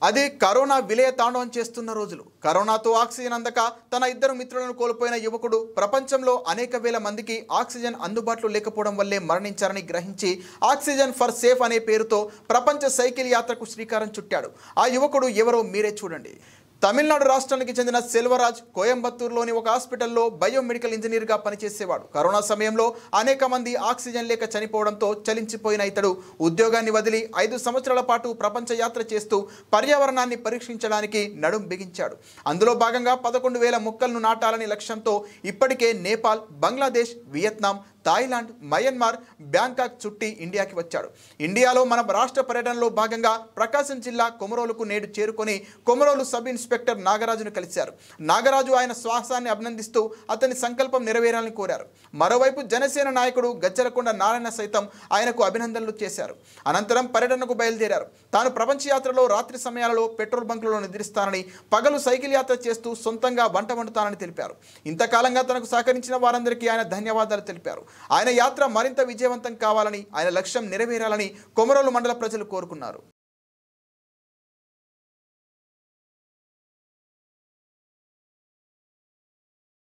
అది కరోనా విలయ తాండవం చేస్తున్న రోజులు. కరోనాతో ఆక్సిజన్ అందక తన ఇద్దరు మిత్రులను కోల్పోయిన యువకుడు ప్రపంచంలో అనేక వేల మందికి ఆక్సిజన్ అందుబాటులో లేకపోవడం వల్లే మరణించారని గ్రహించి ఆక్సిజన్ ఫర్ సేఫ్ అనే పేరుతో ప్రపంచ సైకిల్ యాత్రకు శ్రీకారం చుట్టాడు. ఆ యువకుడు ఎవరో మీరే చూడండి. తమిళనాడు రాష్ట్రానికి చెందిన సెల్వరాజ్ కోయంబత్తూరులోని ఒక హాస్పిటల్లో బయోమెడికల్ ఇంజనీర్గా పనిచేసేవాడు. కరోనా సమయంలో అనేక మంది ఆక్సిజన్ లేక చనిపోవడంతో చలించిపోయిన ఇతడు ఉద్యోగాన్ని వదిలి 5 సంవత్సరాల పాటు ప్రపంచ యాత్ర చేస్తూ పర్యావరణాన్ని పరీక్షించడానికి నడుం బిగించాడు. అందులో భాగంగా 11,000 మొక్కలను నాటాలని లక్ష్యంతో ఇప్పటికే Nepal, Bangladesh, Vietnam, Thailand, Myanmar, Bangkok చుట్టి ఇండియాకి వచ్చాడు. ఇండియాలో మన రాష్ట్ర పర్యటనలో భాగంగా ప్రకాశం జిల్లా కొమరోలుకు నేడు చేరుకొని కొమరోలు సబ్ ఇన్స్పెక్టర్ నాగరాజును కలిశారు. నాగరాజు ఆయన సాహసాన్ని అభినందిస్తూ అతని సంకల్పం నెరవేరాలని కోరారు. మరోవైపు జనసేన నాయకుడు గజ్జలకొండ నారాయణ సైతం ఆయనకు అభినందనలు చేశారు. అనంతరం పర్యటనకు బయలుదేరారు. తాను ప్రపంచ యాత్రలో రాత్రి సమయాలలో పెట్రోల్ బంకులలో నిద్రిస్తానని, పగలు సైకిల్ యాత్ర చేస్తూ సొంతంగా వంట వండుతానని తెలిపారు. ఇంతకాలంగా తనకు సహకరించిన వారందరికీ ఆయన ధన్యవాదాలు తెలిపారు. ఆయన యాత్ర మరింత విజయవంతం కావాలని, ఆయన లక్ష్యం నెరవేరాలని కొమరోలు మండల ప్రజలు కోరుకున్నారు.